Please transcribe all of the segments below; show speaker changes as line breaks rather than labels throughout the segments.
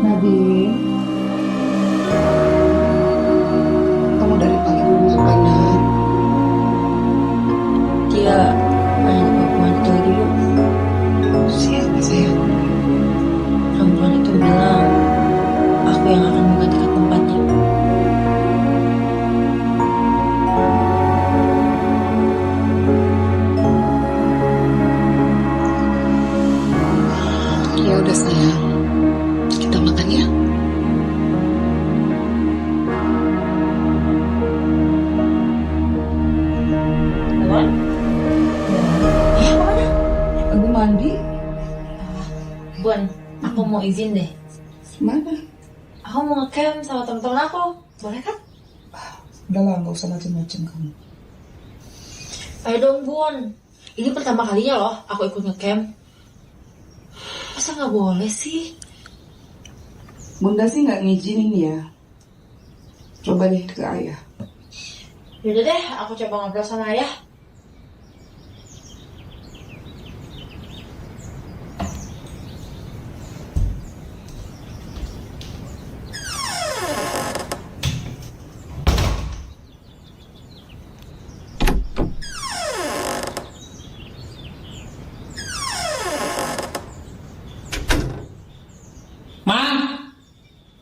Nadine, kamu dari pagi belum makan, Nak?
Dia nanya perempuan itu lagi yuk.
Siapa sayang?
Perempuan itu bilang aku yang akan menggantikan tempatnya.
Ya udah sayang, kita makan ya.
Bun? Iya, kemana?
Aku mandi.
Bun, aku mau izin deh.
Mana?
Aku mau ngecamp sama temen-temen aku. Boleh kan?
Udah lah, nggak usah macem-macem kamu.
Ayo dong, Bun. Ini pertama kalinya loh aku ikut ngecamp. Masa nggak boleh sih?
Bunda sih nggak ngizinin ya. Coba deh ke ayah.
Yaudah deh, aku coba ngobrol sama ayah.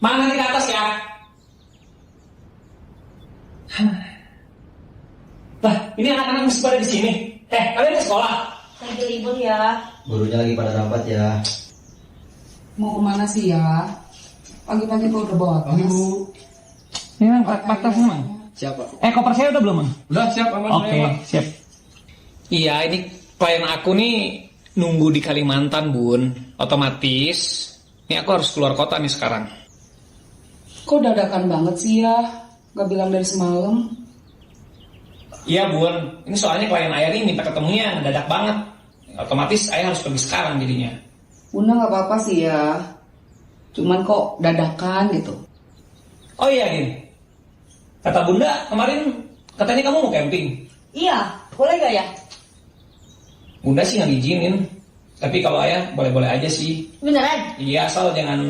Nanti ke atas ya. Lah, ini anak-anak mesti pada di sini. Kalian ke sekolah?
Lagi libur ya.
Gurunya lagi pada rapat ya.
Mau kemana sih ya? Pagi-pagi kok udah bawa tas.
Bu. Ini Mang, tasnya Mang.
Siapa?
Koper saya udah belum Mang?
Udah siap aman.
Oke, siap. Iya, ini klien aku nih nunggu di Kalimantan, Bun. Otomatis, ini aku harus keluar kota nih sekarang.
Kok dadakan banget sih ya? Gak bilang dari semalam.
Iya, Bun. Ini soalnya klien ayah ini minta ketemunya mendadak banget. Otomatis ayah harus pergi sekarang jadinya.
Bunda gak apa-apa sih ya. Cuman kok dadakan gitu.
Oh iya, Din. Kata Bunda, kemarin katanya kamu mau camping.
Iya, boleh gak ya?
Bunda sih nggak ngizinin. Tapi kalau ayah boleh-boleh aja sih.
Beneran?
Iya, asal jangan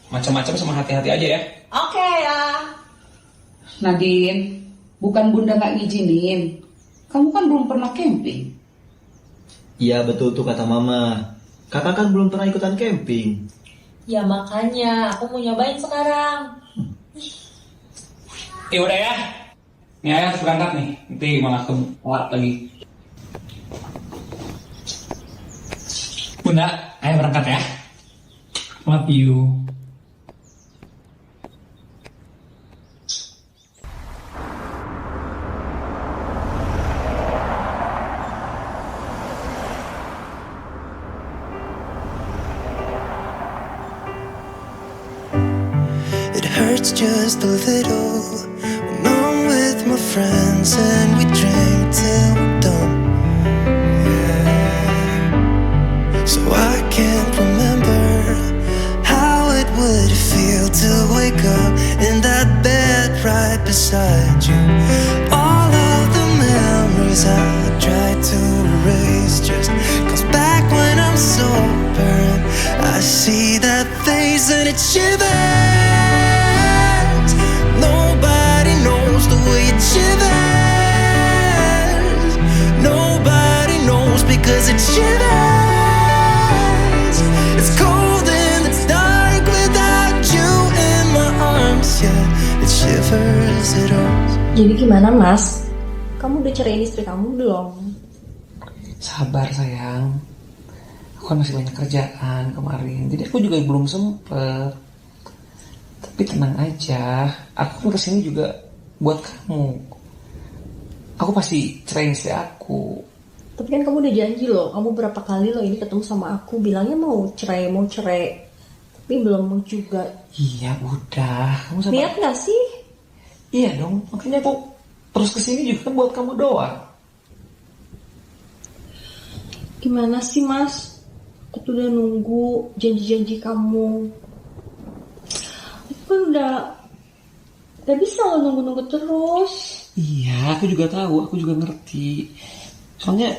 macam-macam, sama hati-hati aja ya.
Oke ya.
Nadine, bukan Bunda gak ngizinin. Kamu kan belum pernah camping.
Iya betul tuh kata Mama. Kakak kan belum pernah ikutan camping.
Ya makanya aku mau nyobain sekarang.
Ya udah ya. Ini ayah harus berangkat nih. Nanti malah telat lagi. Bunda, ayah berangkat ya. Love you.
It hurts just a little when I'm with my friends and we drink till beside you. All of the memories I tried to erase just comes back when I'm sober, and I see that face and it shivers. Nobody knows the way it shivers. Nobody knows because it shivers. It's cold and it's dark without you in my arms. Yeah, it shivers, it all.
Jadi gimana mas? Kamu udah ceraiin istri kamu belum?
Sabar sayang, aku kan masih banyak kerjaan kemarin, jadi aku juga belum sempet. Tapi tenang aja, aku kan kesini juga buat kamu. Aku pasti ceraiin istri aku.
Tapi kan kamu udah janji loh, kamu berapa kali loh ini ketemu sama aku bilangnya mau cerai. Tapi belum mau juga.
Iya udah, kamu sabar.
Niat gak sih?
Iya dong, makanya aku terus kesini juga buat kamu doang.
Gimana sih mas? Aku tuh udah nunggu janji-janji kamu. Aku kan udah gak bisa loh nunggu-nunggu terus.
Iya, aku juga tahu, aku juga ngerti. Soalnya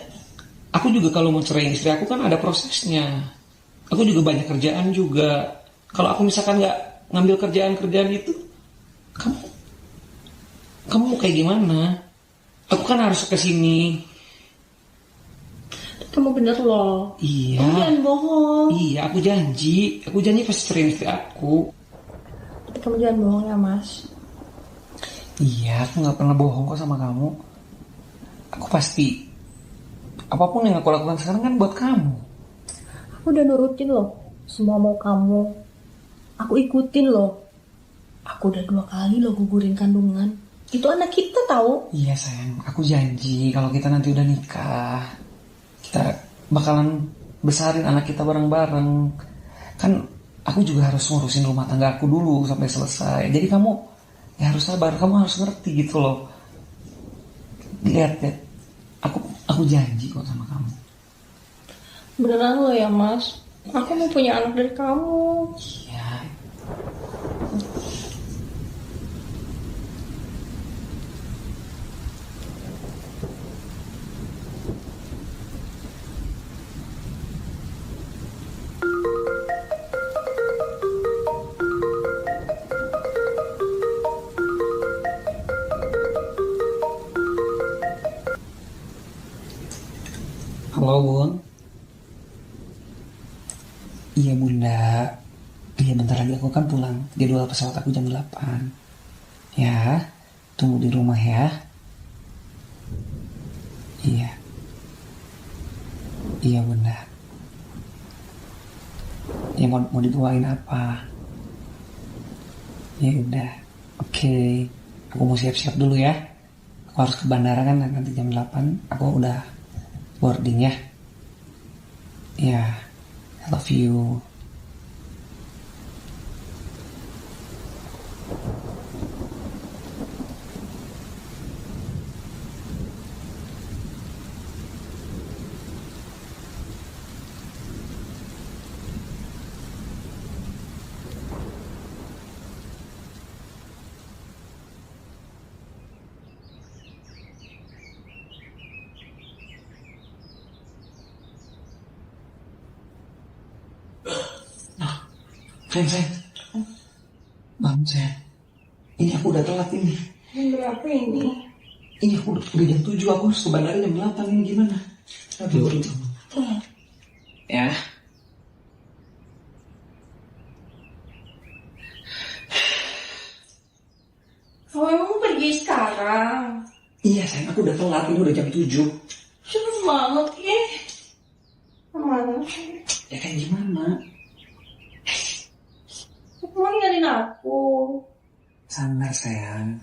aku juga kalau mau ceraiin istri aku kan ada prosesnya. Aku juga banyak kerjaan juga. Kalau aku misalkan nggak ngambil kerjaan itu, kamu mau kayak gimana? Aku kan harus kesini.
Kamu bener loh.
Iya.
Kamu jangan bohong.
Iya, aku janji pasti ceraiin istri aku.
Tapi kamu jangan bohong ya mas.
Iya, aku nggak pernah bohong kok sama kamu. Aku pasti apapun yang aku lakukan sekarang kan buat kamu.
Aku udah nurutin loh semua mau kamu. Aku ikutin loh. Aku udah 2 kali loh gugurin kandungan. Itu anak kita tahu.
Iya sayang, aku janji kalau kita nanti udah nikah, kita bakalan besarin anak kita bareng-bareng. Kan aku juga harus ngurusin rumah tangga aku dulu sampai selesai. Jadi kamu ya harus sabar, kamu harus ngerti gitu loh. Lihat ya, aku janji kok sama kamu.
Beneran lo ya mas. Aku mau punya anak dari kamu.
Iya. Halo Bun. Iya Bunda. Iya bentar lagi aku kan pulang. Jadwal pesawat aku jam 8. Ya, tunggu di rumah ya. Iya. Iya Bunda. Ya mau dibawain apa? Ya udah. Oke. Aku mau siap-siap dulu ya. Aku harus ke bandara kan nanti jam 8. Aku udah boarding ya. Ya, I love you. Sayang. Bangun sayang. Ini aku udah telat ini.
Jam berapa ini?
Ini aku udah jam 7, aku harus ke bandara jam 8, ini gimana? Aduh. Ya.
Oh emang mau pergi sekarang?
Iya sayang, aku udah telat, ini udah jam 7.
Cepet banget ya. Mana?
Ya kayak gimana?
Kamu ninggalin aku.
Sabar sayang.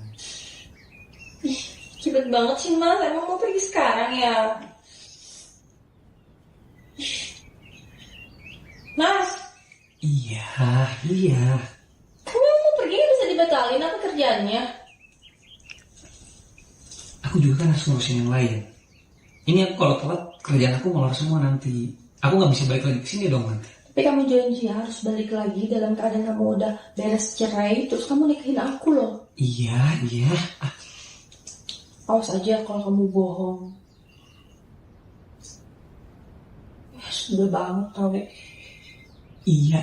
Cepet banget sih mas, emang mau pergi sekarang ya? Mas,
Iya.
kamu mau pergi bisa dibatalin apa kerjaannya?
Aku juga kan harus ngurusin yang lain. Ini aku kalau telat, kerjaan aku molor semua nanti. Aku gak bisa balik lagi ke sini dong nanti.
Tapi kamu janji harus balik lagi dalam keadaan kamu udah beres cerai, terus kamu nikahin aku loh.
Iya.
Awas aja kalau kamu bohong. Ya, sudah banget kali.
Iya.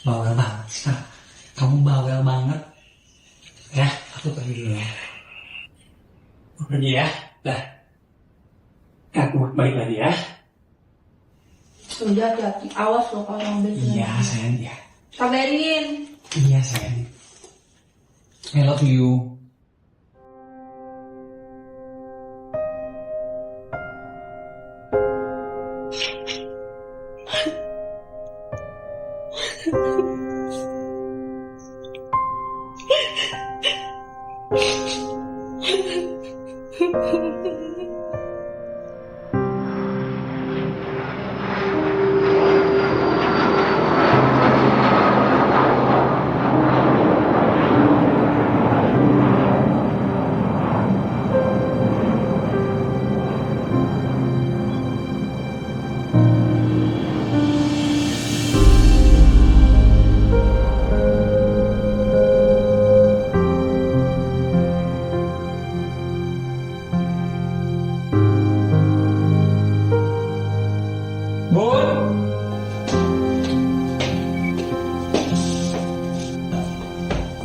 Bawel banget sih. Kamu bawel banget. Ya, aku pergi dulu ya. Aku pergi ya. Dah. Aku balik lagi ya.
Udah hati-hati. Awas loh kalau yang bener.
Iya sayang ya.
Kabarin.
Iya sayang. I love you.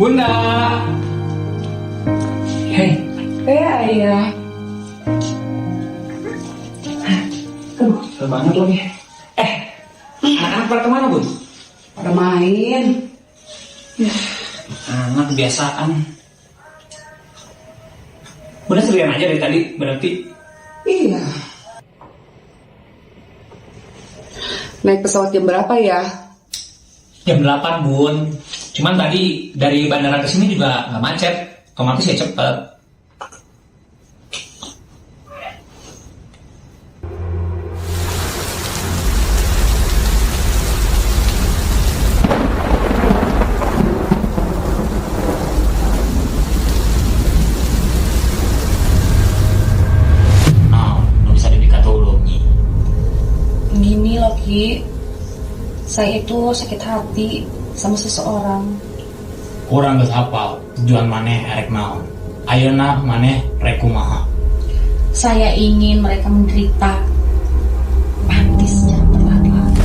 Bunda. Hey.
Ayah.
Aduh, banget lagi. Anak-anak pada kemana, Bun?
Pada main.
Anak kebiasaan. Bunda sendirian aja dari tadi, berarti.
Iya. Naik pesawat jam berapa ya?
Jam 8, Bun. Cuman tadi dari bandara ke sini juga nggak macet. Otomatis ya cepet.
Nggak bisa dikata ulung Nyi.
Gini loh Ki, saya itu sakit hati sama seseorang.
Kurang geus hafal tujuan maneh erek naon. Ayeuna maneh rek kumaha.
Saya ingin mereka menderita, pantisnya berlari-lari.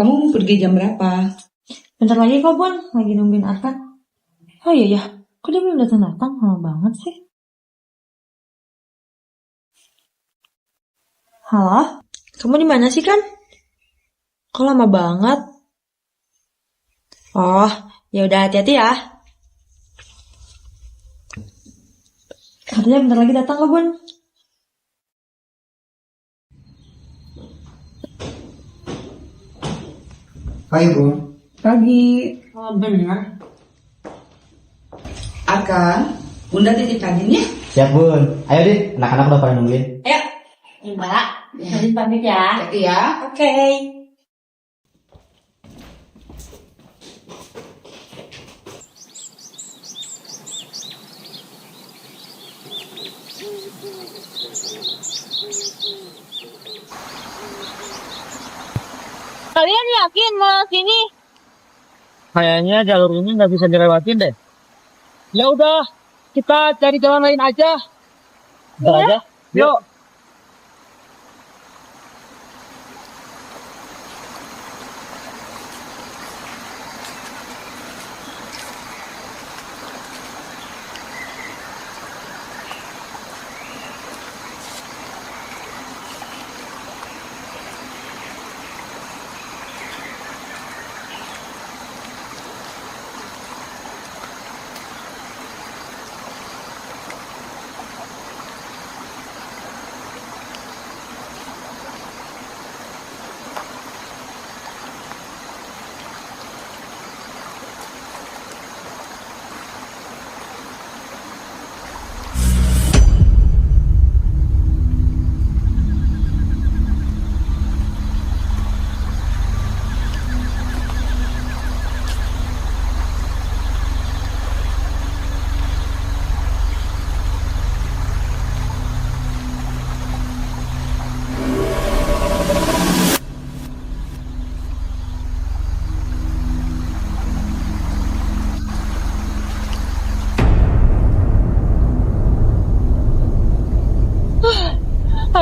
Kamu mau pergi jam berapa?
Bentar lagi kok Bun, lagi nungguin Arkan. Oh iya ya, kok dia belum datang-datang? Lama banget sih. Halo? Kamu di mana sih kan? Kok lama banget? Oh, ya udah hati-hati ya. Katanya bentar lagi datang kok Bun.
Hai Bun.
Pagi.
Oh bener.
Akan, Bunda titip Kadin ya?
Siap bun. Ayo deh, anak-anak udah pada nungguin.
Ayo, Mbak. Nadine pamit ya.
Iya.
Oke.
Kalian yakin mau sini?
Kayaknya jalur ini nggak bisa dilewatin deh. Ya udah, kita cari jalan lain aja. Bentar aja. Yuk.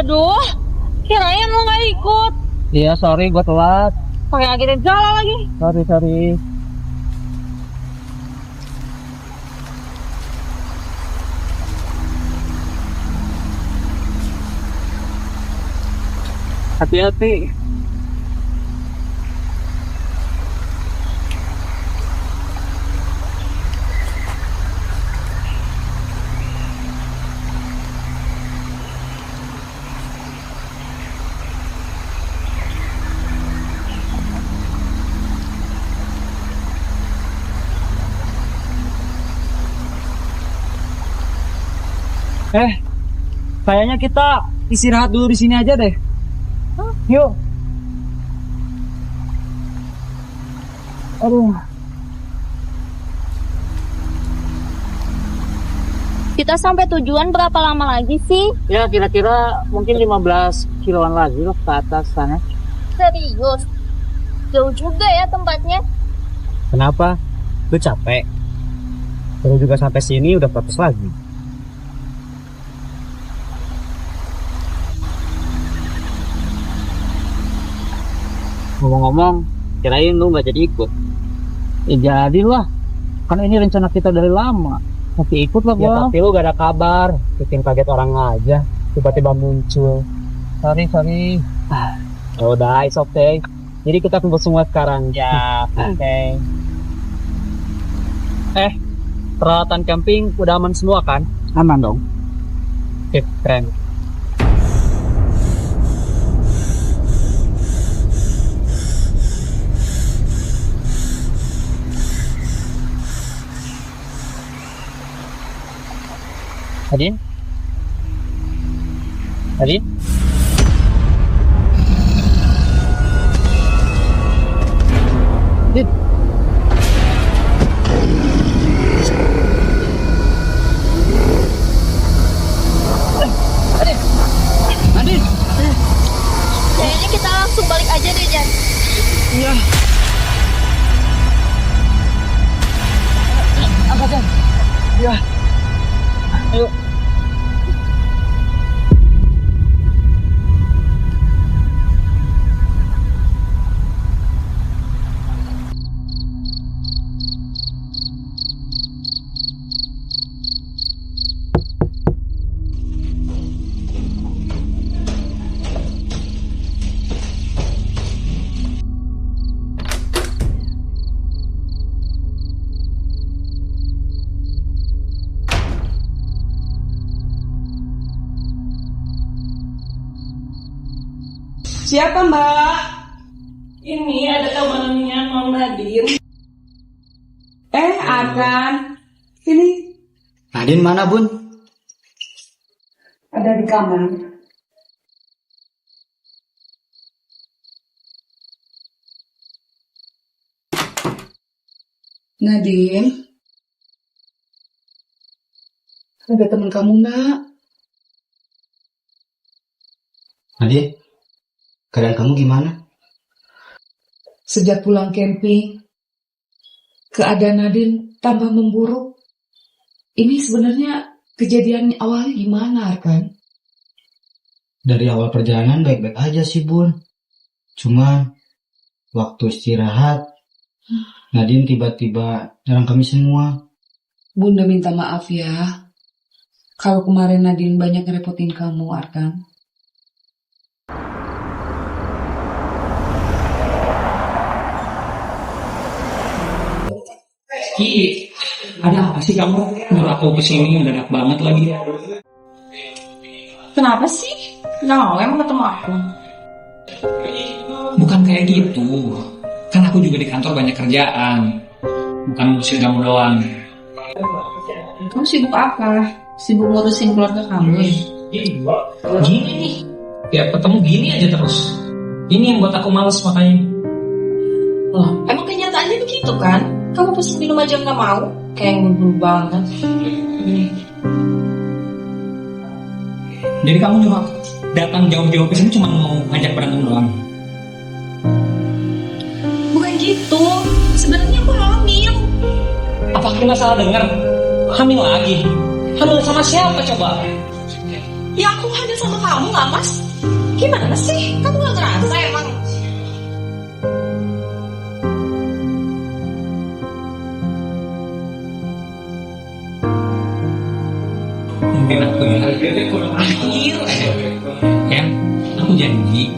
Aduh, kirain lo nggak ikut.
Iya, sorry gua telat.
Pakai akhirnya jalan lagi.
Sorry. Hati-hati. Kayaknya kita istirahat dulu di sini aja deh. Yuk. Aduh.
Kita sampai tujuan berapa lama lagi sih?
Ya kira-kira mungkin 15 kiloan lagi loh ke atas sana.
Serius? Jauh juga ya tempatnya.
Kenapa? Lu capek? Lu juga sampai sini udah protes lagi. Ngomong-ngomong, kirain lu nggak jadi ikut. Ya jadilah, kan ini rencana kita dari lama. Tapi ikut lah gua. Ya tapi lu gak ada kabar, bikin kaget orang aja. Tiba-tiba muncul. Sorry. Ya udah, it's okay. Jadi kita kumpul semua sekarang. Ya, oke. Peralatan camping udah aman semua kan? Aman dong. Oke, keren. Adin? Adin? Adin? Adin?
Kayaknya kita langsung balik aja deh, Jan.
Iya. Angkat, Jan. Iya. Ayo.
Siapa Mbak? Ini ada tamunya Mam Nadine. Akan. Sini.
Nadine mana, Bun?
Ada di kamar. Nadine. Ada teman kamu nak?
Nadine, keadaan kamu gimana?
Sejak pulang camping, keadaan Nadine tambah memburuk. Ini sebenarnya kejadian awalnya gimana, Arkan?
Dari awal perjalanan baik-baik aja sih, Bun. Cuman, waktu istirahat, Nadine tiba-tiba nyerang kami semua.
Bunda minta maaf ya. Kalau kemarin Nadine banyak ngerepotin kamu, Arkan.
Ki, ada apa sih kamu? Nyuruh aku kesini mendadak banget lagi.
Kenapa sih? Nah, emang ketemu aku.
Bukan kayak gitu. Kan aku juga di kantor banyak kerjaan. Bukan ngurusin kamu doang.
Kamu sibuk apa? Sibuk ngurusin keluarga kamu ya?
Gini nih. Ya ketemu gini aja terus. Ini yang buat aku males makanya.
Loh, emang kenyataannya begitu kan? Kamu pesen minum aja nggak mau? Kayak yang buru banget.
Jadi kamu nyuruh aku datang jauh-jauh ke sini cuma mau ngajak berantem doang.
Bukan gitu. Sebenarnya aku hamil.
Apa aku nggak salah dengar? Hamil lagi? Hamil sama siapa coba?
Ya aku hamil sama kamu nggak mas? Gimana sih? Kamu nggak ngerasa emang?
Mungkin aku ya akhir aja ya, aku janji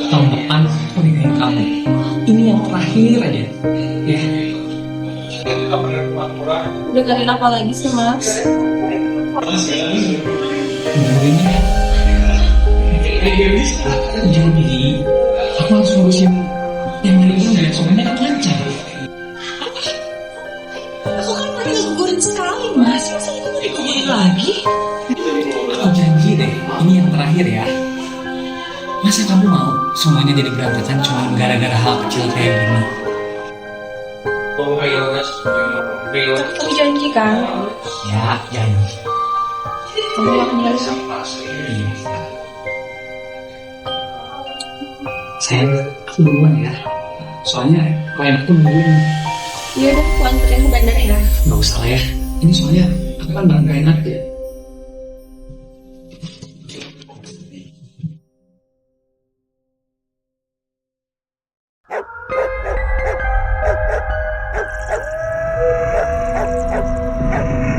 tahun depan aku nikahin kamu. Ini yang terakhir aja ya.
Dengerin apa lagi sih mas?
Ini aku janji aku harus ngurusin yang lain dan semuanya kan lancar.
Aku kan pernah gugurin sekali mas. Masa itu mau digugurin lagi?
Aku janji deh, ini yang terakhir ya. Masa kamu mau semuanya jadi berantakan cuma gara-gara hal kecil kayak gini?
Tapi kamu janji kan?
Ya, janji.
Kamu gak ninggalin aku.
Iya. Sayang, aku duluan ya. Soalnya klien aku nungguin.
Iya udah, aku anterin ke bandara ya.
Gak usah lah ya. Ini soalnya aku kan barang gak enak ya.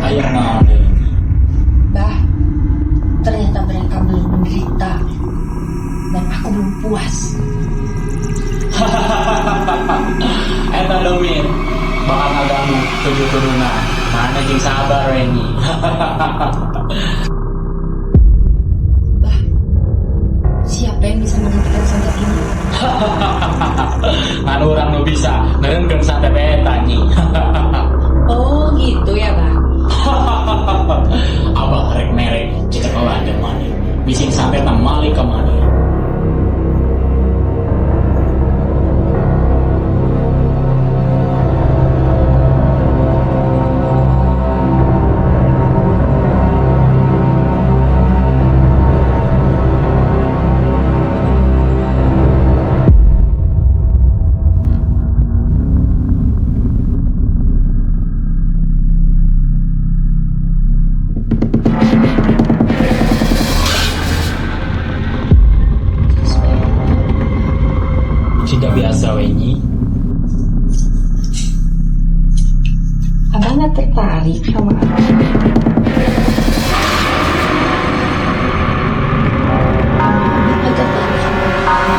Ayo mau.
Bah, ternyata mereka belum menderita. Dan aku belum puas.
Eta Domin, bakal ngaganggu 7 turunan. Mana jeung sabar ini.
Bah, siapa yang bisa menghentikan santet ini?
Kan orang nu bisa ngereungkeun santet eta nyi.
Oh gitu ya bah.
Abah rek merek jika kelanjut mani. Bising santet malik ke mani. Tidak biasa wenyi.
Abang gak tertarik sama aku. Abang gak tertarik sama aku.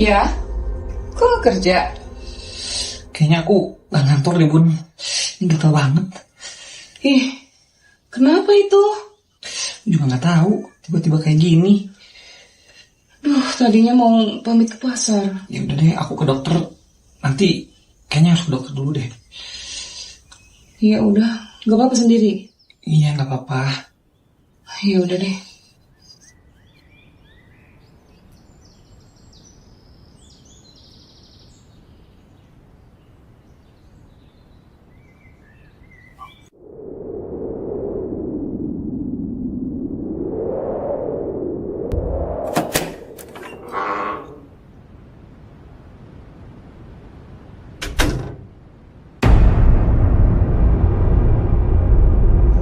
Ya, kok kerja?
Kayaknya aku gak ngantor deh Bun. Ini gatel banget.
Kenapa itu?
Aku juga gak tahu. Tiba-tiba kayak gini.
Duh, tadinya mau pamit ke pasar.
Ya udah deh, aku ke dokter. Nanti kayaknya harus ke dokter dulu deh.
Ya udah, gak apa-apa sendiri.
Iya, gak apa-apa.
Ya udah deh.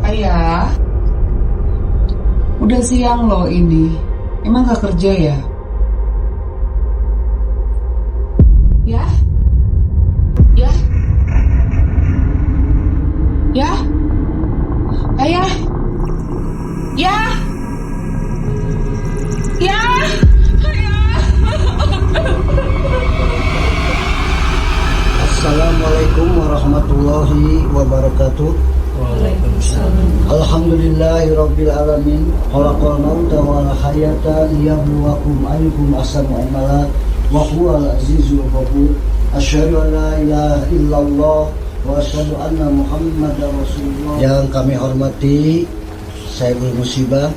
Ayah, udah siang loh ini. Emang gak kerja ya? Ya? Ya? Ya? Ayah? Ya? Ya?
Assalamualaikum warahmatullahi wabarakatuh. Alhamdulillahirabbil alamin. Khalaqal mauta wal hayata liyabluwakum ayyukum ahsanu amala wa huwal azizul ghafur. Asyhadu an la ilaha illallah wa asyhadu anna Muhammadar Rasulullah. Yang kami hormati Saibul Musibah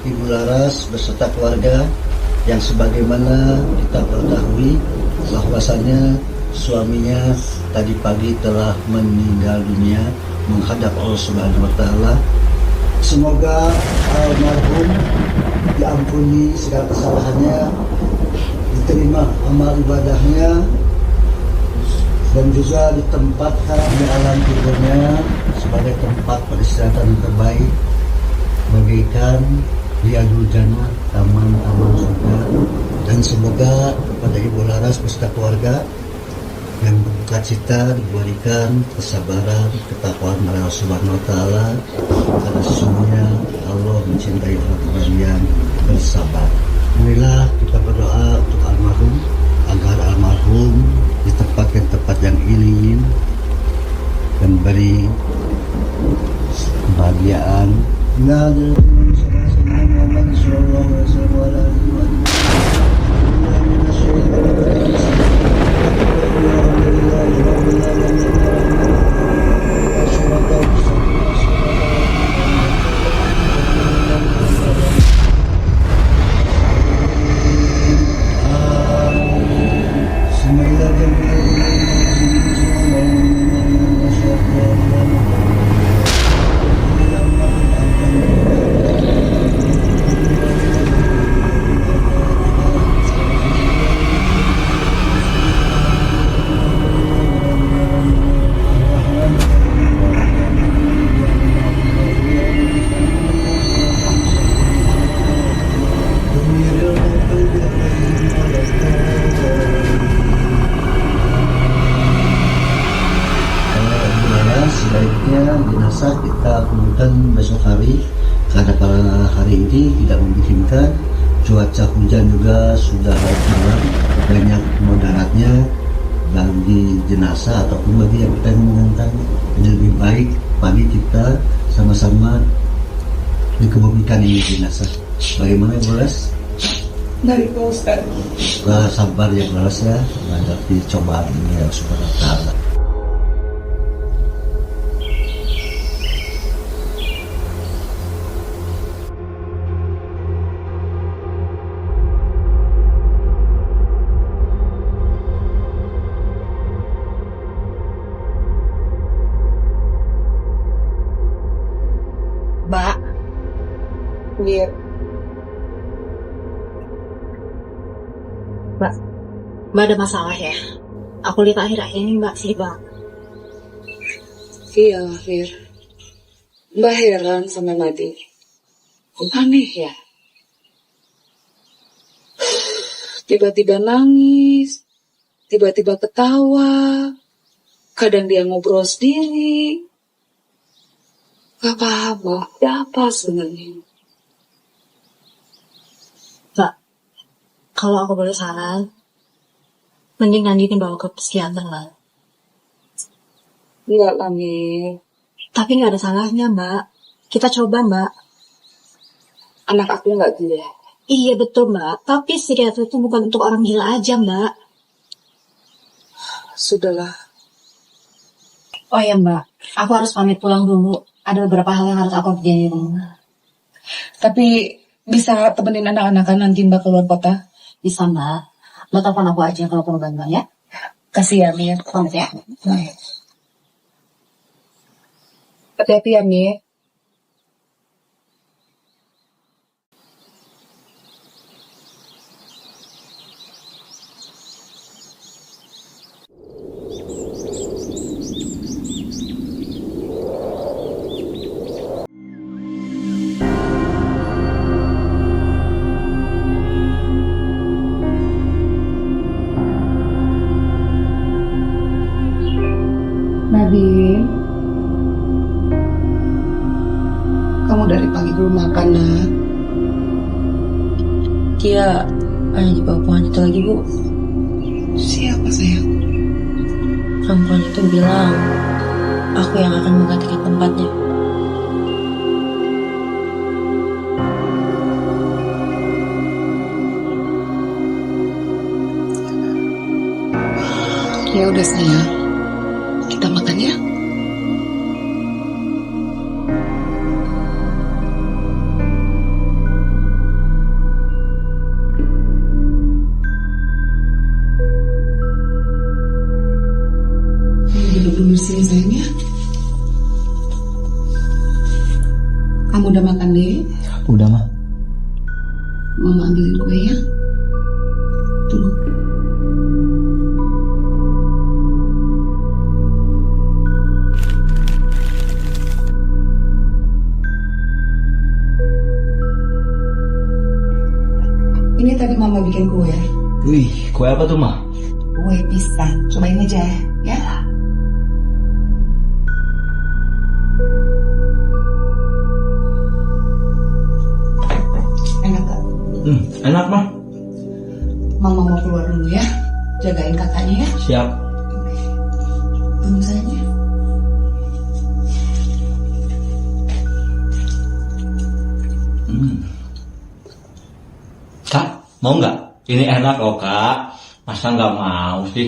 Ibu Laras beserta keluarga, yang sebagaimana kita ketahui bahwasannya suaminya tadi pagi telah meninggal dunia menghadap Allah Subhanahu wa taala. Semoga almarhum diampuni segala kesalahannya, diterima amal ibadahnya, dan juga ditempatkan di alam kuburnya sebagai tempat peristirahatan yang terbaik, bagaikan riyadul jannah, taman-taman surga. Dan semoga kepada Ibu Laras beserta keluarga yang berduka cita diberikan kesabaran, ketakwaan oleh Allah Subhanahu wa taala, karena sesungguhnya Allah mencintai orang-orang yang bersabar. Marilah kita berdoa untuk almarhum agar almarhum ditempatkan tempat yang ilin dan beri kebahagiaan. pulang besok hari karena pada hari ini tidak memungkinkan. Cuaca hujan juga sudah larut malam, banyak mudaratnya bagi jenazah ataupun bagi yang kita mengantar. Lebih baik pagi kita sama-sama dikebumikan ini jenazah. Bagaimana Bolas?
Dari Pak Ustaz.
Sabar ya Bolas ya menghadapi cobaan ini yang Subhanahu wa ta'ala.
Mbak.
Iya.
Mbak ada masalah ya? Aku lihat akhir-akhir ini Mbak sedih banget.
Iya, Fir. Mbak heran sama Nadine. Aneh ya. Tiba-tiba nangis, tiba-tiba ketawa, kadang dia ngobrol sendiri. Gak paham loh, ada apa sebenarnya?
Mbak, kalau aku boleh saran, mending Nadine bawa ke psikiater lah.
Enggak lah, Mir.
Tapi nggak ada salahnya Mbak. Kita coba Mbak.
Anak aku nggak gila.
Iya betul Mbak. Tapi psikiater itu bukan untuk orang gila aja Mbak.
Sudahlah.
Oh ya Mbak, aku harus pamit pulang dulu. Ada beberapa hal yang harus aku kerjain di rumah.
Tapi bisa temenin anak-anak kan nanti Mbak keluar kota?
Bisa Mbak. Mbak telepon aku aja kalau perlu bantuan ya.
Kasih ya Mir.
Pamit ya.
Hati-hati ya Mir. Nadine, kamu dari pagi belum makan nak?
Dia hanya dibawa pulang itu lagi Bu.
Siapa sayang?
Perempuan itu bilang aku yang akan menggantikan tempatnya.
Ya udah sayang, kita makan ya. Duduk dulu sini sayang ya. Kamu udah makan deh?
Udah mah.
Mama ambilin kue ya. Tunggu. Ini tadi Mama bikin kue.
Wih, kue apa tuh mah?
Kue pisang. Cobain aja ya. Enak gak?
Enak mah.
Mama mau keluar dulu ya. Jagain kakaknya ya.
Siap.
Tunggu saja.
Kak, mau nggak? Ini enak loh kak. Masa nggak mau sih?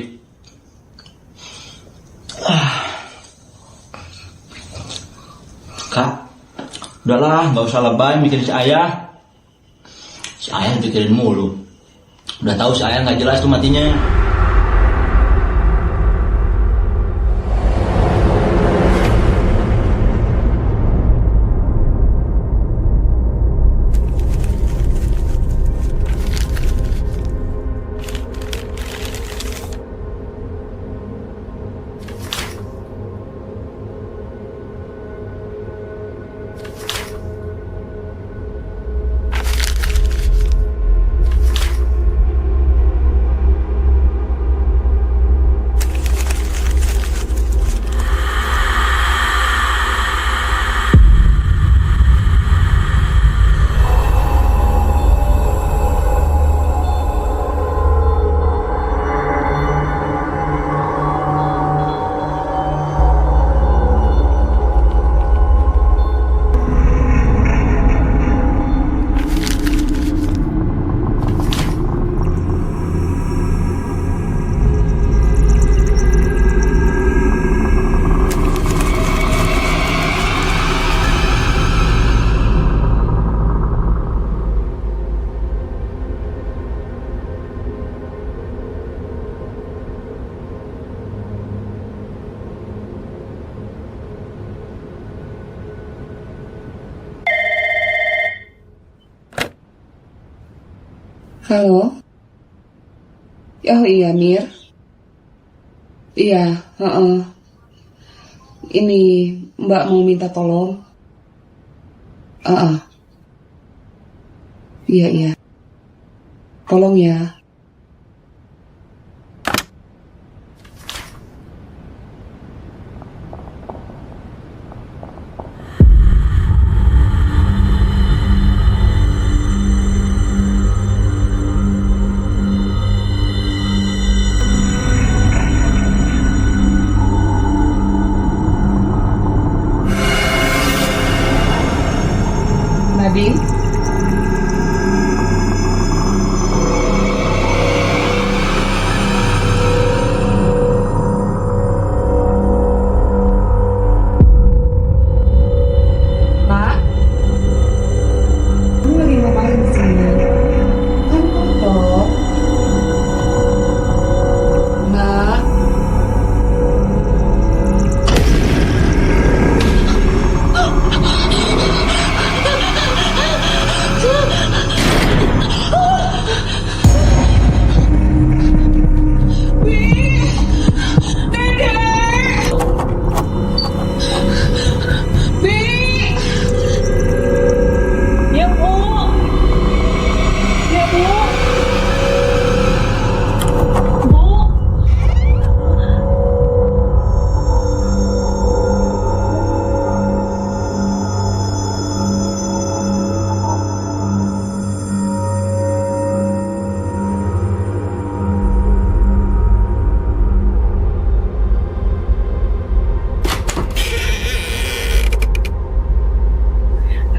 Kak, udahlah nggak usah lebay bikin si ayah. Si ayah pikirin mulu. Udah tahu si ayah nggak jelas tuh matinya.
Halo? Oh iya, Mir. Iya, heeh. Ini Mbak mau minta tolong. Iya, iya. Tolong ya. Nadine? Nak? Kamu lagi ngapain di sini? Kan kotor. Nak?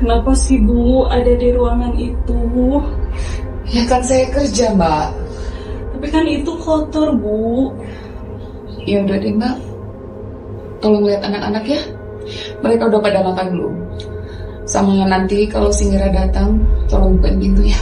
Kenapa sih Bu ada di ruangan itu?
Ya kan saya kerja, Mbak.
Tapi kan itu kotor Bu.
Ya udah deh, Mbak. Tolong lihat anak-anak ya. Mereka udah pada makan belum? Sama nanti kalau si Mira datang, tolong bukain pintunya.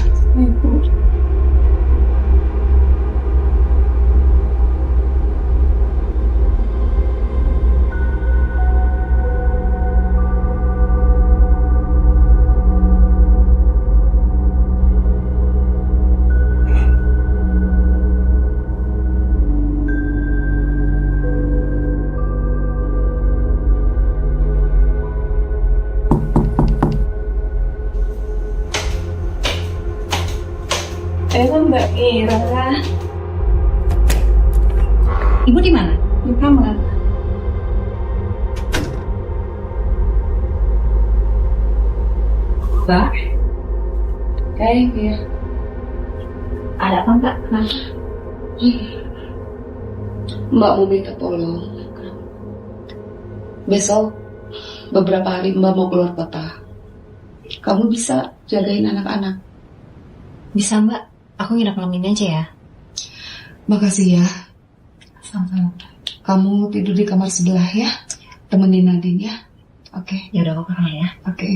Mbak Mira.
Ibu di mana?
Di kamar.
Mbak?
Iya.
Ada apa Mbak? Kenapa?
Mbak mau minta tolong. Besok beberapa hari Mbak mau keluar kota. Kamu bisa jagain anak-anak?
Bisa Mbak, aku nginep malam ini aja ya.
Makasih ya.
Sama-sama.
Kamu tidur di kamar sebelah ya. Temenin Nadine ya. Oke.
Ya udah, aku ke kamar ya.
Oke.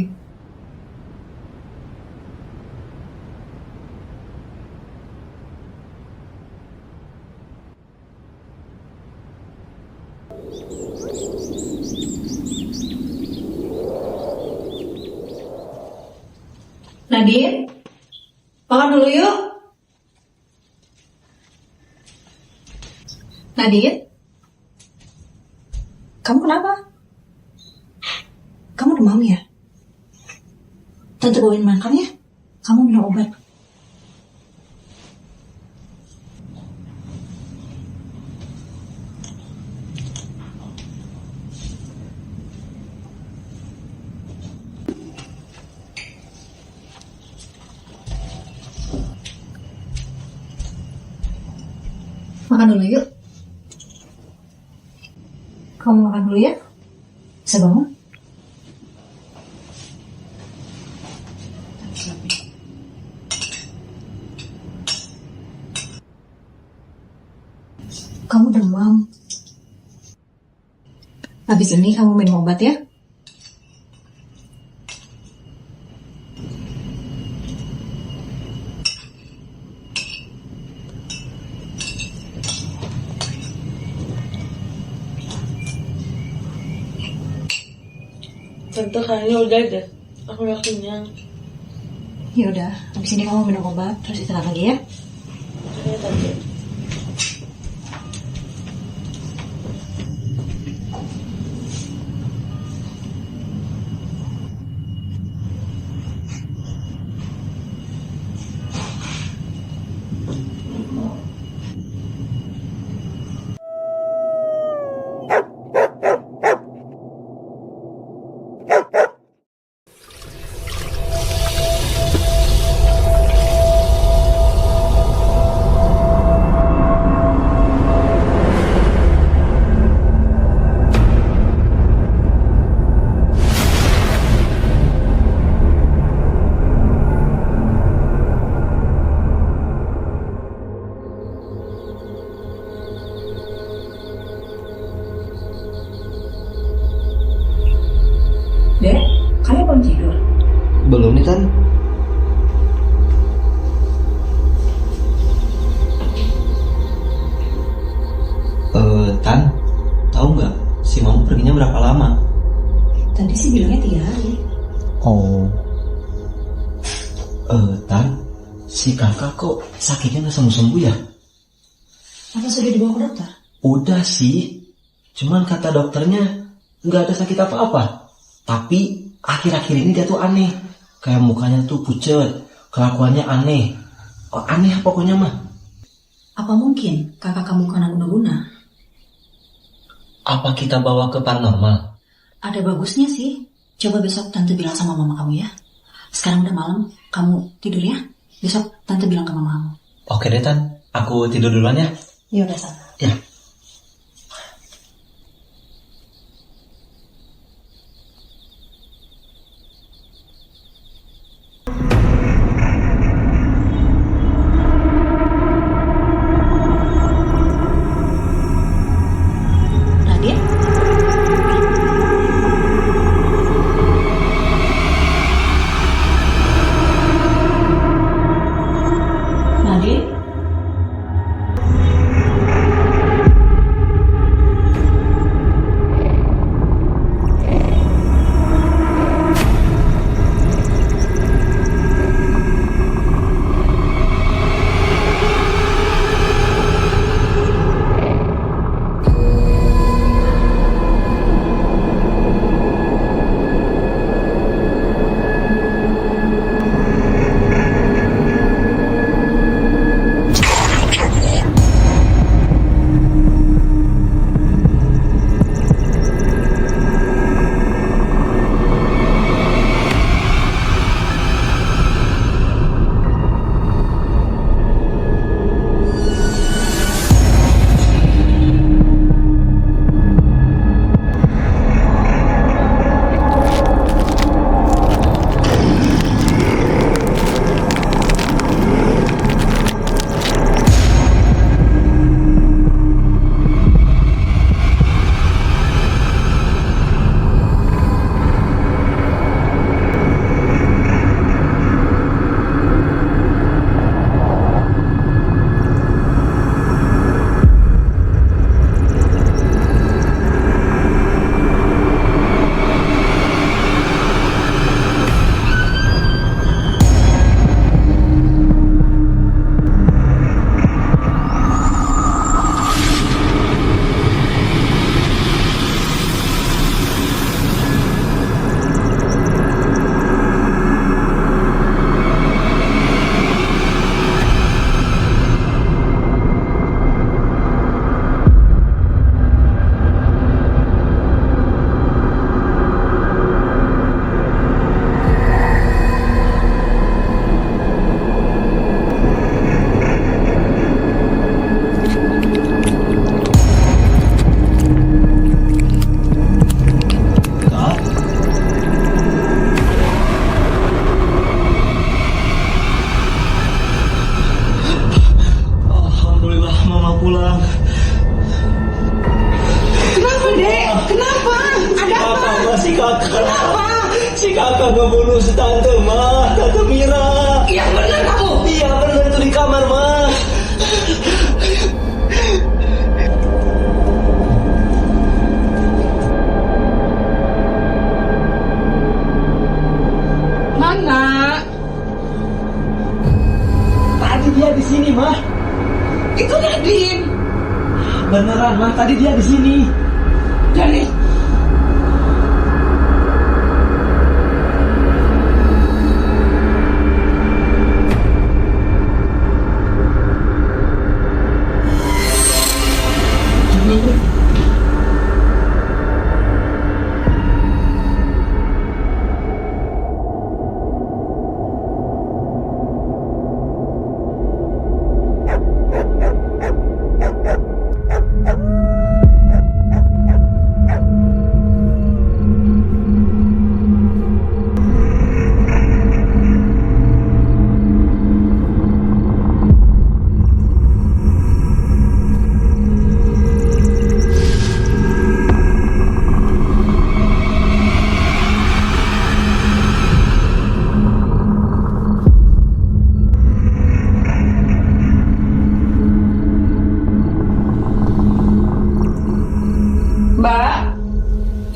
Nadine, makan dulu yuk. Nadine, kamu kenapa? Kamu demam ya? Tante bawain makan ya. Kamu minum obat. Makan dulu yuk. Kamu makan dulu ya. Bisa bangun? Kamu demam. Habis ini kamu minum obat ya.
Tante kayaknya udah deh. Aku udah kenyang.
Ya udah, habis ini kamu minum obat terus istirahat lagi ya.
Ya, Tante.
Dek, kamu belum tidur?
Belum nih, Tan. Tan, tahu nggak si Mama perginya berapa lama?
Tadi sih bilangnya 3 hari.
Oh. Tan, si kakak kok sakitnya nggak sembuh-sembuh ya?
Apa sudah dibawa ke dokter?
Udah sih, cuman kata dokternya nggak ada sakit apa-apa. Tapi akhir-akhir ini dia tuh aneh, kayak mukanya tuh pucet, kelakuannya aneh. Oh, aneh pokoknya mah.
Apa mungkin kakak kamu kena guna-guna?
Apa kita bawa ke paranormal?
Ada bagusnya sih. Coba besok tante bilang sama mama kamu ya. Sekarang udah malam, kamu tidur ya. Besok tante bilang ke mama kamu.
Oke deh, Tan, aku tidur duluan ya.
Ya udah sana.
Ya.
Nadia? Nadia?
Si kakak ngebunuh si tante, Ma. Tante Mira.
Yang benar kamu?
Iya benar, itu di kamar, Ma.
Mana?
dia di sini, Mah.
Itu Nadine.
Beneran, Mah, tadi dia di sini.
Jadi Mbak,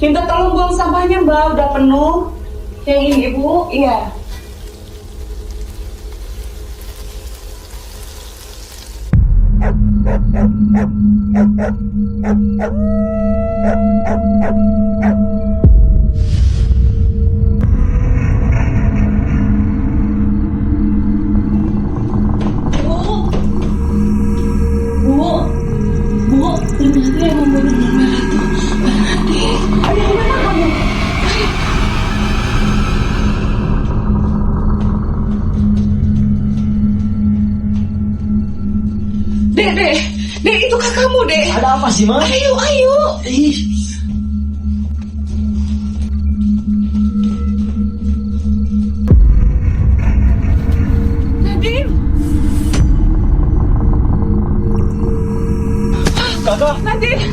minta tolong buang sampahnya Mbak, udah penuh. Yang ini Ibu, iya.
Bu, ternyata yang membunuh Nona itu Berarti. Ada di mana kamu?
Dek, itu kakakmu, Dek.
Ada apa sih, Mah?
Ayo.
Ih.
Nadine.
Kakak.
Nadine.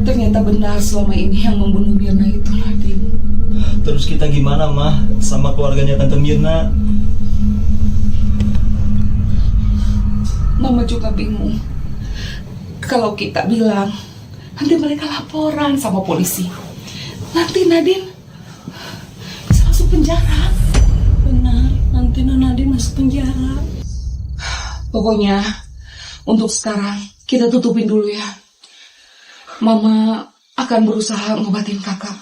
Ternyata benar selama ini yang membunuh Mirna itu Nadine.
Terus kita gimana, Mah? Sama keluarganya Tante Mirna?
Mama juga bingung. Kalau kita bilang, nanti mereka laporan sama polisi. Nanti Nadine bisa masuk penjara.
Benar, nanti Nona Nadine masuk penjara.
Pokoknya, untuk sekarang kita tutupin dulu ya. Mama akan berusaha ngobatin kakak.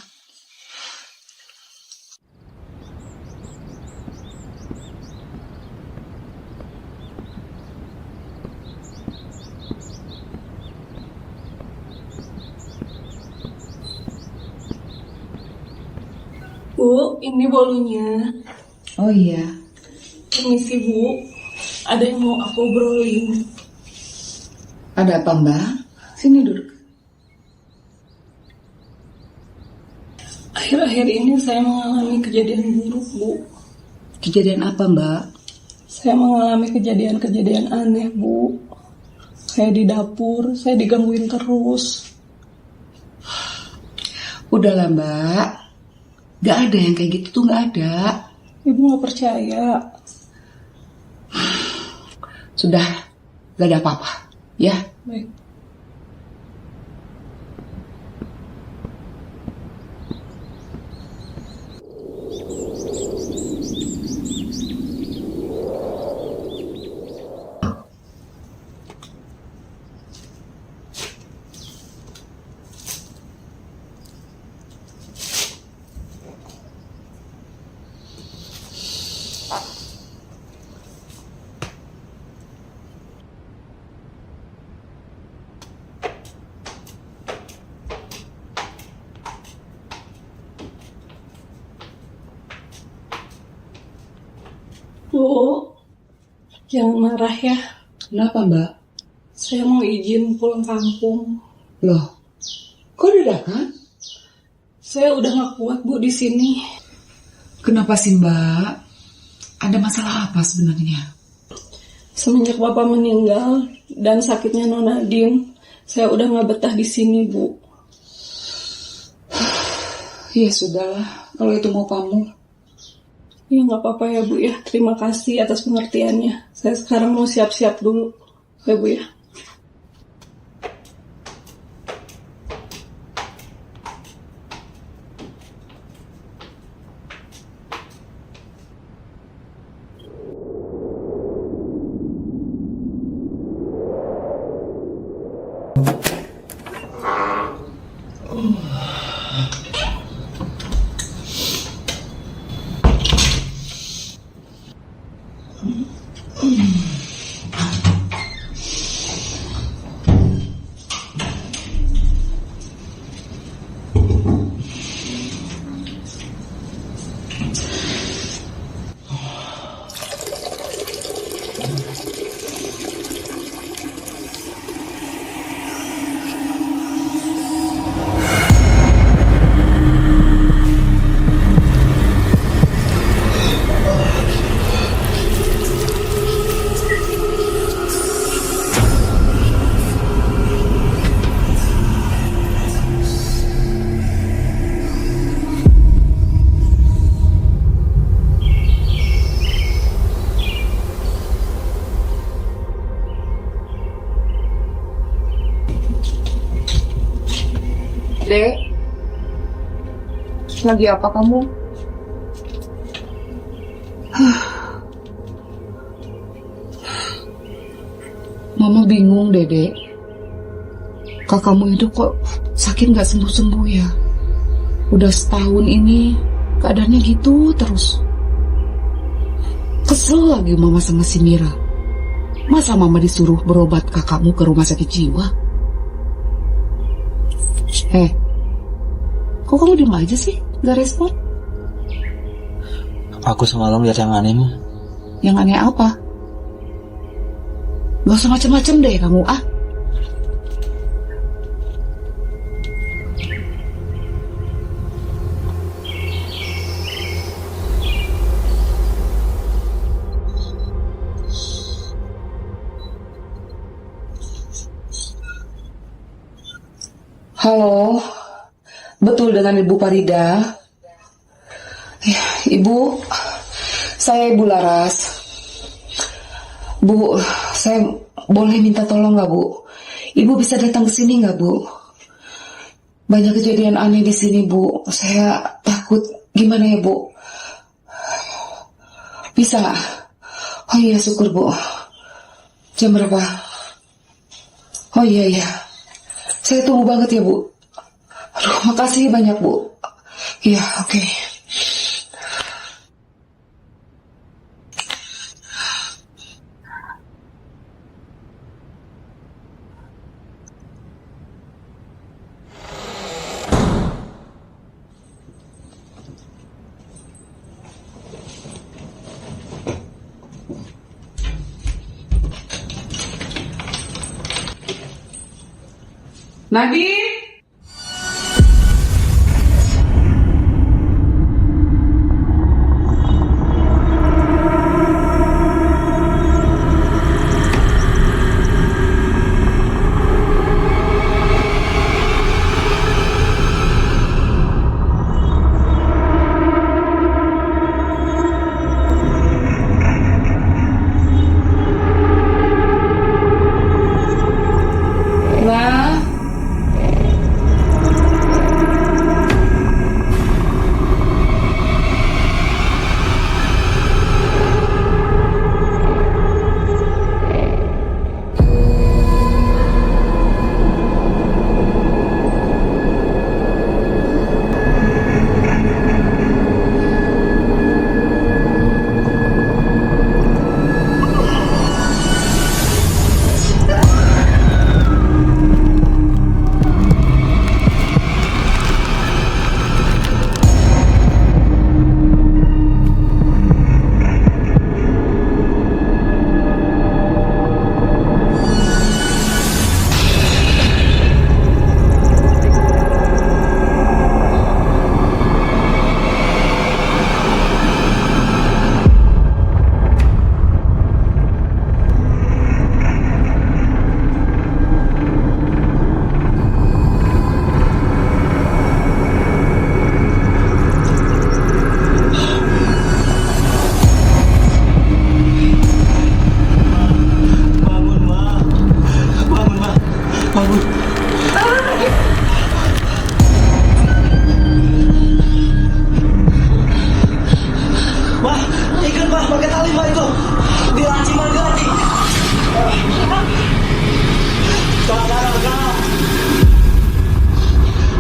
Bu, ini bolunya.
Oh iya.
Permisi Bu, ada yang mau aku obrolin.
Ada apa Mbak? Sini duduk.
Akhir-akhir ini saya mengalami kejadian buruk, Bu.
Kejadian apa Mbak?
Saya mengalami kejadian-kejadian aneh, Bu. Kayak di dapur, saya digangguin terus.
Udahlah Mbak. Gak ada yang kayak gitu tuh, gak ada.
Ibu gak percaya.
Sudah, gak ada apa-apa. Ya.
Baik. Bu, jangan marah ya.
Kenapa Mbak?
Saya mau izin pulang kampung.
Loh, kok dadakan?
Saya udah gak kuat Bu di sini.
Kenapa sih Mbak? Ada masalah apa sebenarnya?
Semenjak Bapak meninggal dan sakitnya Nona Nadine, saya udah gak betah di sini Bu.
Ya sudahlah, kalau itu mau kamu.
Ya gak apa-apa ya Bu ya. Terima kasih atas pengertiannya. Saya sekarang mau siap-siap dulu ya Bu ya.
Dek, lagi apa kamu? Mama bingung, Dek. Kakakmu itu kok sakit gak sembuh-sembuh ya? Udah setahun ini keadaannya gitu terus. Kesel lagi Mama sama si Mira. Masa Mama disuruh berobat kakakmu ke rumah sakit jiwa? Kok kamu diem aja sih? Gak respon?
Aku semalam lihat yang aneh mah.
Yang aneh apa? Gak usah macem-macem deh kamu, ah. Halo, betul dengan Ibu Farida. Ya, Ibu, saya Ibu Laras. Bu, saya boleh minta tolong nggak Bu? Ibu bisa datang ke sini nggak Bu? Banyak kejadian aneh di sini Bu. Saya takut. Gimana ya Bu? Bisa? Oh iya, syukur Bu. Jam berapa? Oh iya. Saya tunggu banget ya Bu. Aduh, makasih banyak Bu. Iya, oke. Nadine?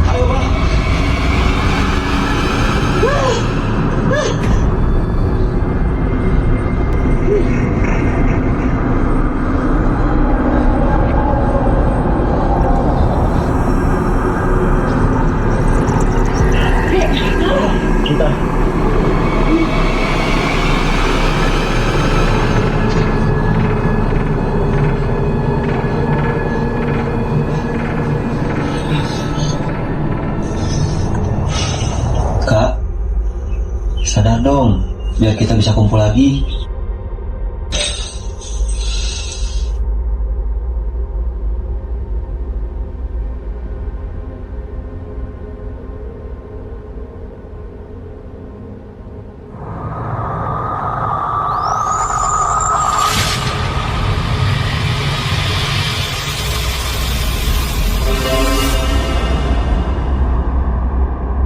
Ayo biar kita bisa kumpul lagi.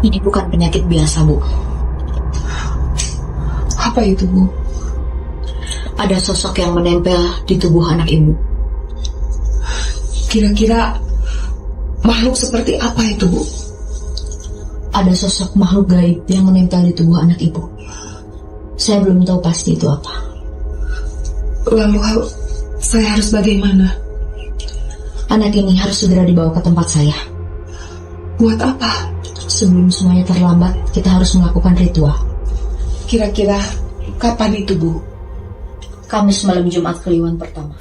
Ini bukan penyakit biasa, Bu.
Apa itu, Bu?
Ada sosok yang menempel di tubuh anak Ibu.
Kira-kira makhluk seperti apa itu, Bu?
Ada sosok makhluk gaib yang menempel di tubuh anak Ibu. Saya belum tahu pasti itu apa.
Lalu saya harus bagaimana?
Anak ini harus segera dibawa ke tempat saya.
Buat apa?
Sebelum semuanya terlambat, kita harus melakukan ritual.
Kira-kira kapan itu, Bu?
Kamis malam Jumat Kliwon pertama.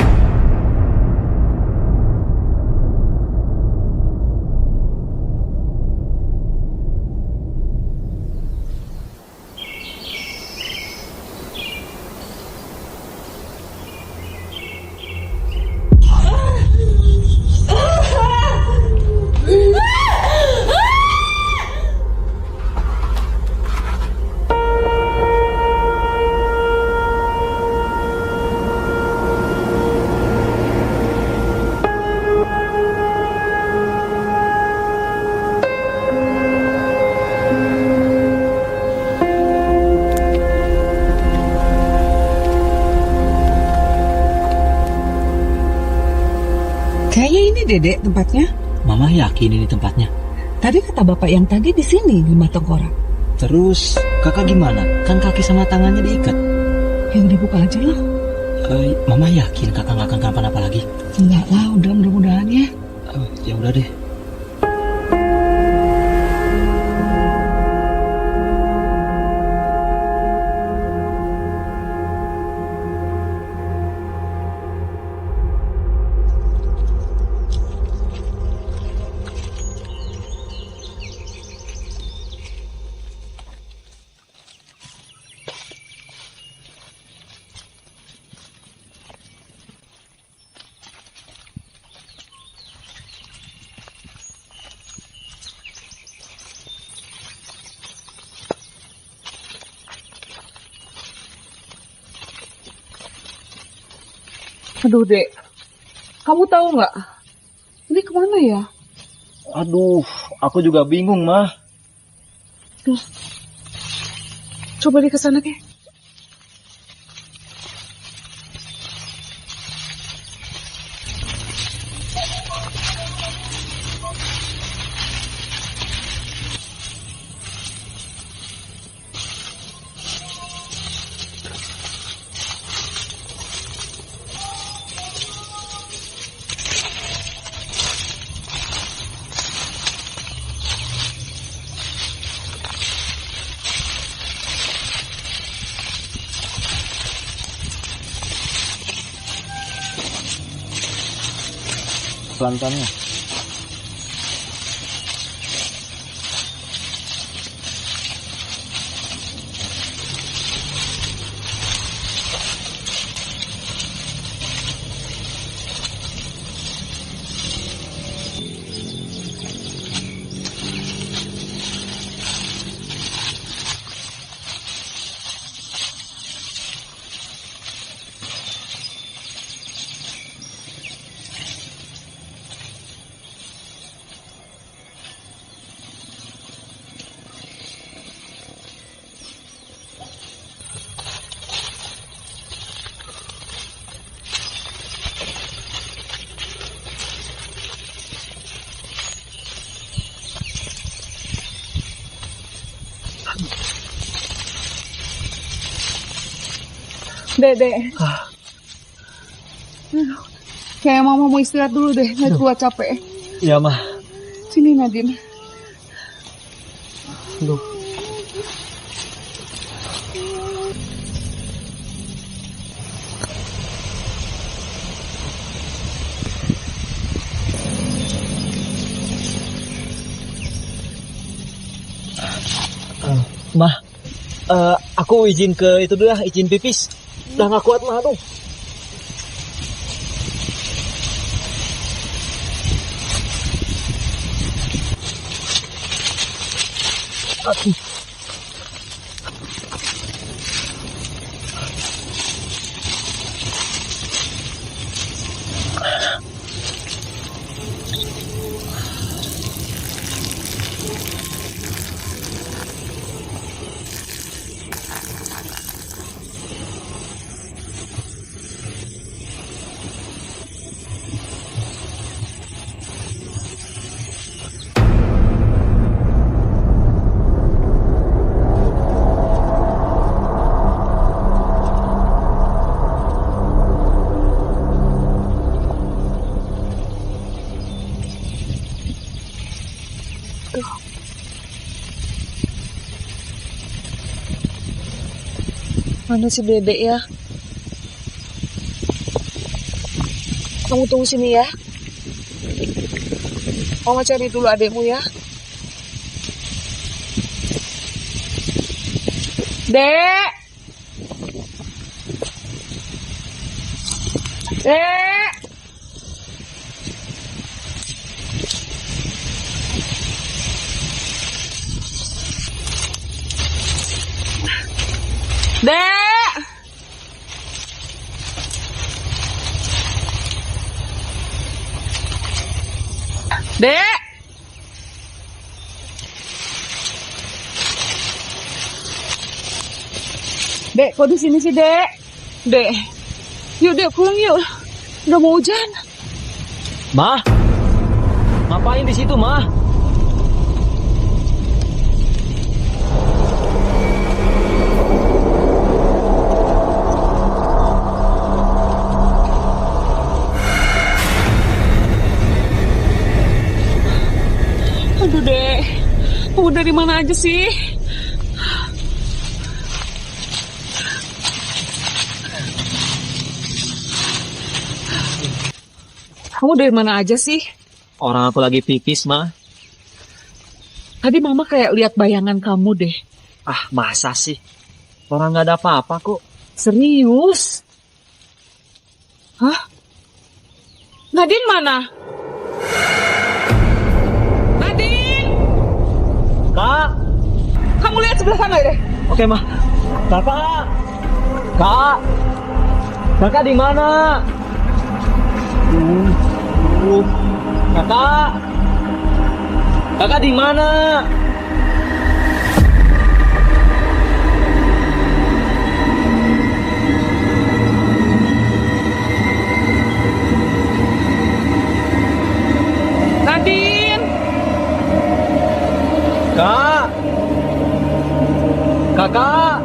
Kayaknya ini Dedek tempatnya.
Mama yakin ini tempatnya.
Tadi kata bapak yang tadi di sini di rumah tengkorak.
Terus kakak gimana? Kan kaki sama tangannya diikat.
Yang dibuka aja lah.
Mama yakin kakak nggak akan kenapa-napa lagi?
Enggak lah, udah mudah-mudahan ya.
Ya udah deh.
Aduh, Dek. Kamu tahu nggak? Ini kemana ya?
Aduh, aku juga bingung, Mah.
Tuh. Coba deh ke sana, Dek.
Pelan-pelannya.
Dek. Kayak mama mau istirahat dulu deh, nggak kuat capek.
Iya, Mah.
Sini Nadine.
Aduh. Mah,
Aku izin ke itu dulu ya, izin pipis. Udah gak kuat mah, aduh. Aduh.
Mana si Dedek ya? Kamu tunggu sini ya. Mama cari dulu adekmu ya. Dek! Dek! Dek! Dek! Dek, kok di sini sih, Dek? Dek. Yuk, Dek, pulang yuk. Udah mau hujan.
Ma? Ngapain di situ, Ma?
Aduh, Dek. Kamu dari mana aja sih? Kamu dari mana aja sih?
Orang aku lagi pipis, Ma.
Tadi Mama kayak lihat bayangan kamu deh.
Ah, masa sih? Orang gak ada apa-apa kok.
Serius? Hah? Nadine mana? Nadine!
Kak!
Kamu lihat sebelah sana deh.
Oke, Ma. Kakak! Kak! Kakak di mana? Kakak! Kakak di mana?
Nadine!
Kak! Kakak!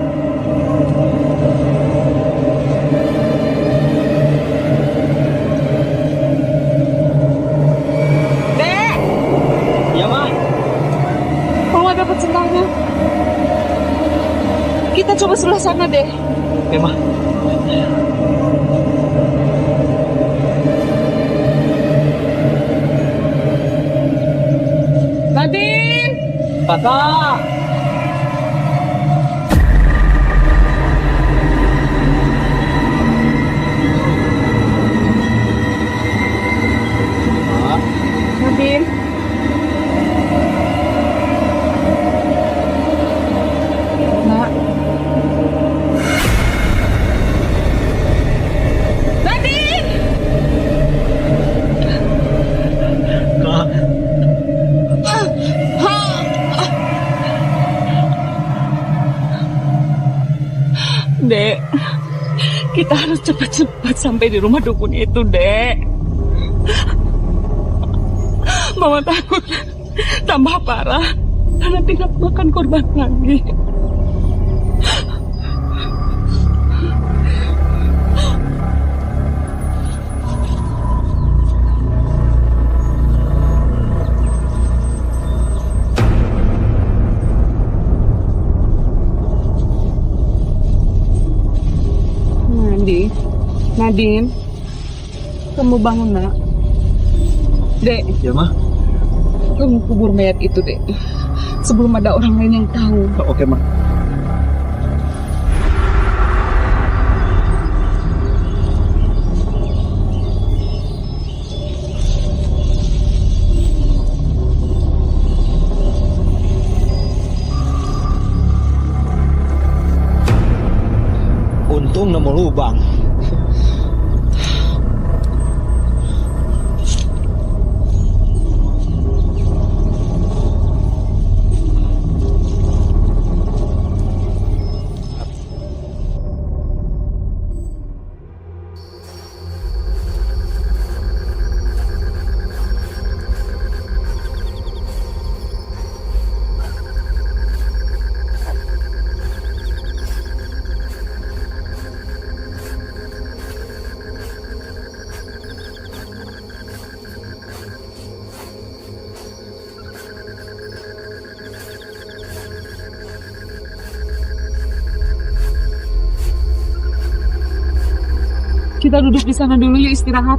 Dek!
Iya, Ma.
Mama dapat sinyalnya. Kita coba sebelah sana deh.
Oke, Ma.
Nadine!
Kakak!
Nadine! Nak. Nadine!
Kak.
Dek, kita harus cepat-cepat sampai di rumah dukun itu, Dek. Mama takut tambah parah karena tidak makan korban lagi. Nadine, kamu bangun, Nak. Dek.
Ya, Ma.
Kamu kubur mayat itu, Dek. Sebelum ada orang lain yang tahu.
Oke, Ma.
lubang.
Kita duduk di sana dulu yuk, istirahat.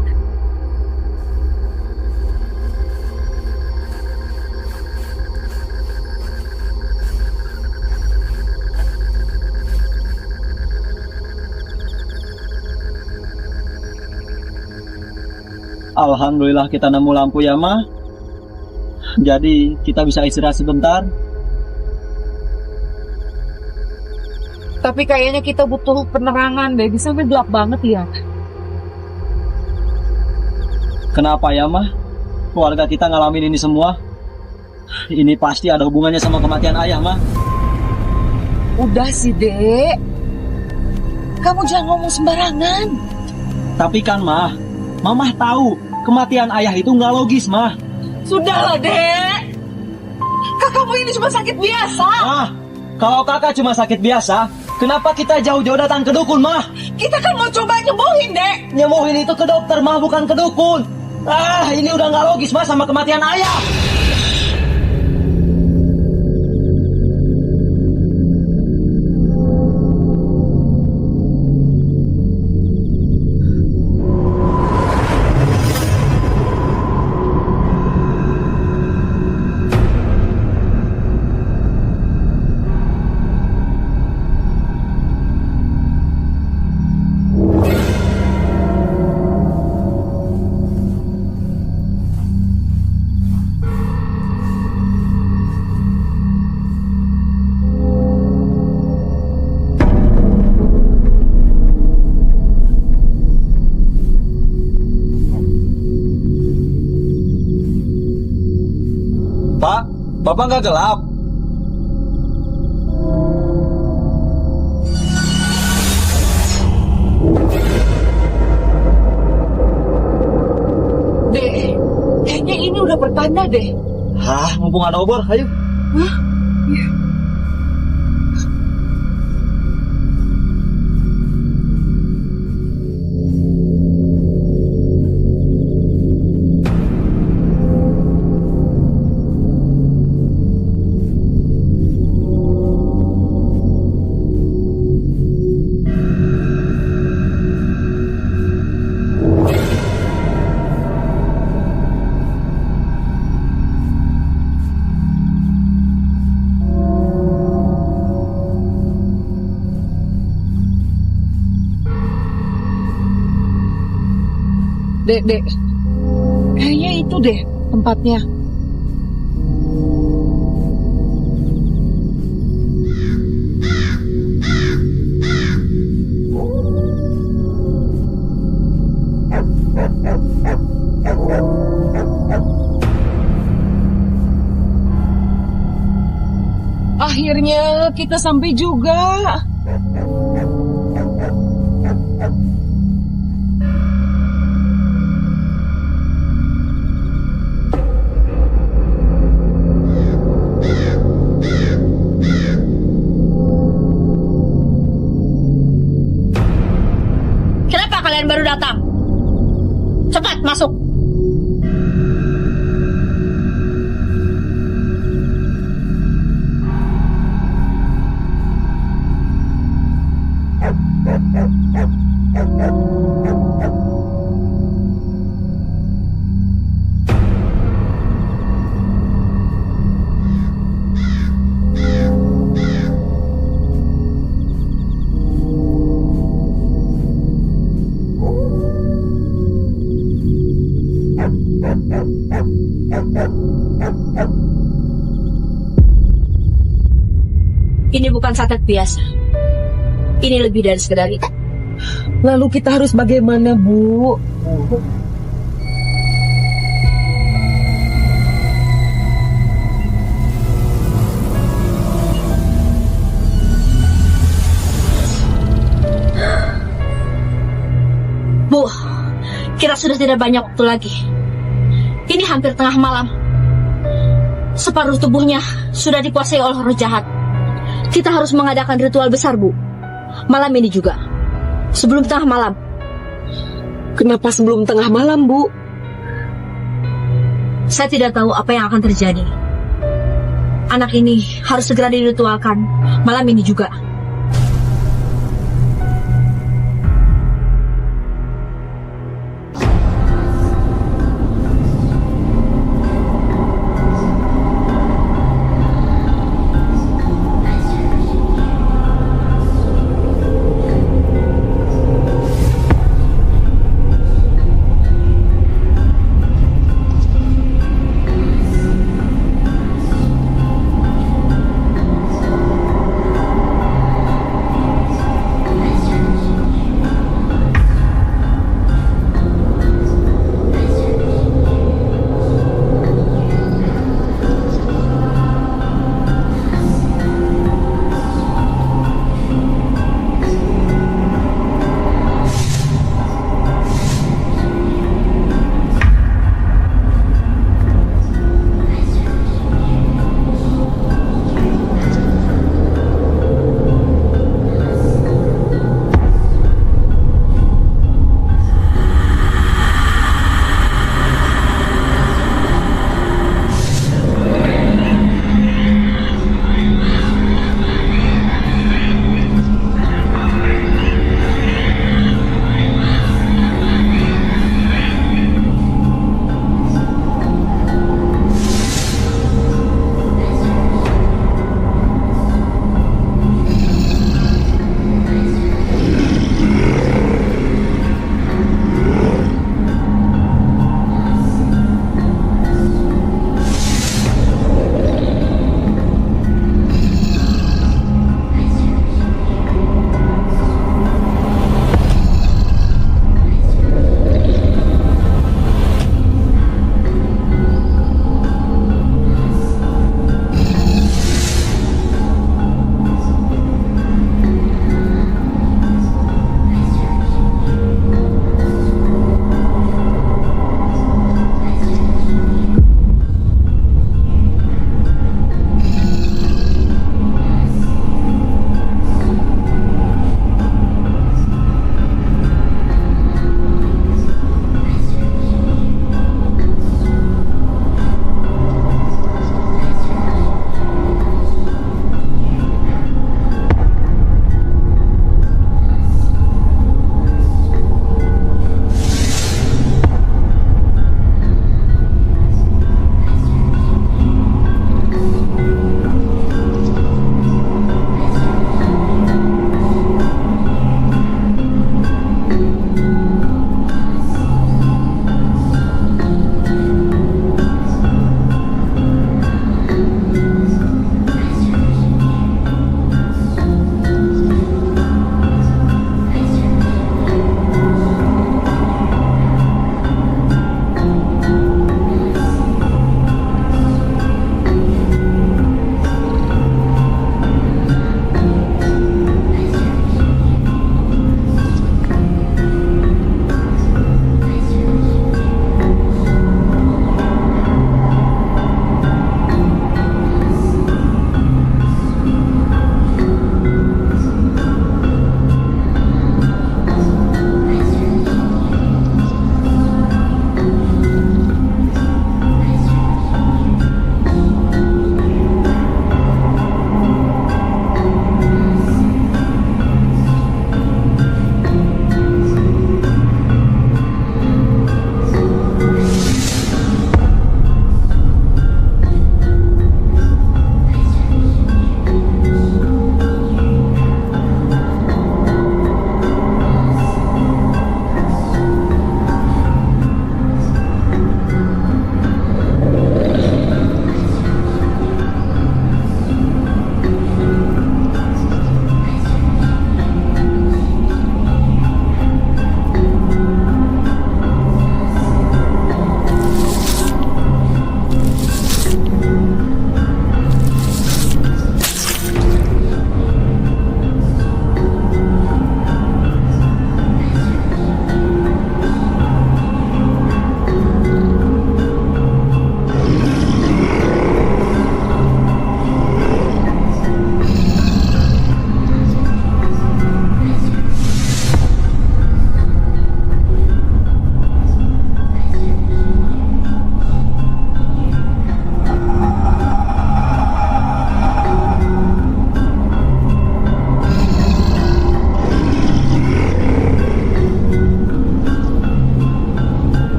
Alhamdulillah kita nemu lampu ya, Ma. Jadi kita bisa istirahat sebentar.
Tapi kayaknya kita butuh penerangan deh, bisa sampai gelap banget ya.
Kenapa ya, Ma? Keluarga kita ngalamin ini semua. Ini pasti ada hubungannya sama kematian ayah, Ma.
Udah sih, Dek. Kamu jangan ngomong sembarangan.
Tapi kan, Ma, Mama tahu kematian ayah itu nggak logis, Ma.
Sudahlah, Dek. Kakakmu ini cuma sakit biasa.
Ma, kalau kakak cuma sakit biasa, kenapa kita jauh-jauh datang ke dukun, Ma?
Kita kan mau coba nyembuhin, Dek.
Nyembuhin itu ke dokter, Ma, bukan ke dukun. Ini udah nggak logis, Ma, sama kematian ayah. Pak, Bapak nggak gelap?
Dek, kayaknya ini udah pertanda deh.
Hah, mumpung ada obor, ayo.
Hah? Iya. Dek, kayaknya itu deh tempatnya. Akhirnya kita sampai juga.
Kalian baru datang. Cepat masuk. Ini bukan santet biasa. Ini lebih dari sekedar itu.
Lalu kita harus bagaimana, Bu?
Bu, kita sudah tidak banyak waktu lagi. Ini hampir tengah malam. Separuh tubuhnya sudah dikuasai oleh roh jahat. Kita harus mengadakan ritual besar, Bu. Malam ini juga. Sebelum tengah malam.
Kenapa sebelum tengah malam, Bu?
Saya tidak tahu apa yang akan terjadi. Anak ini harus segera diritualkan. Malam ini juga.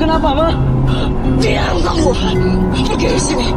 Kenapa, Ma? Diam kamu! Pergi dari sini!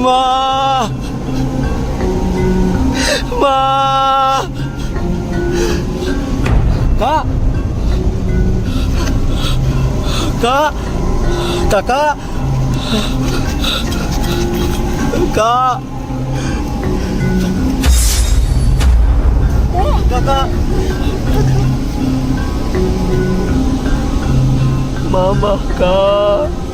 Ma! Ma! Kak! Kak! Kakak! Kak! Kakak! Mama, Kak!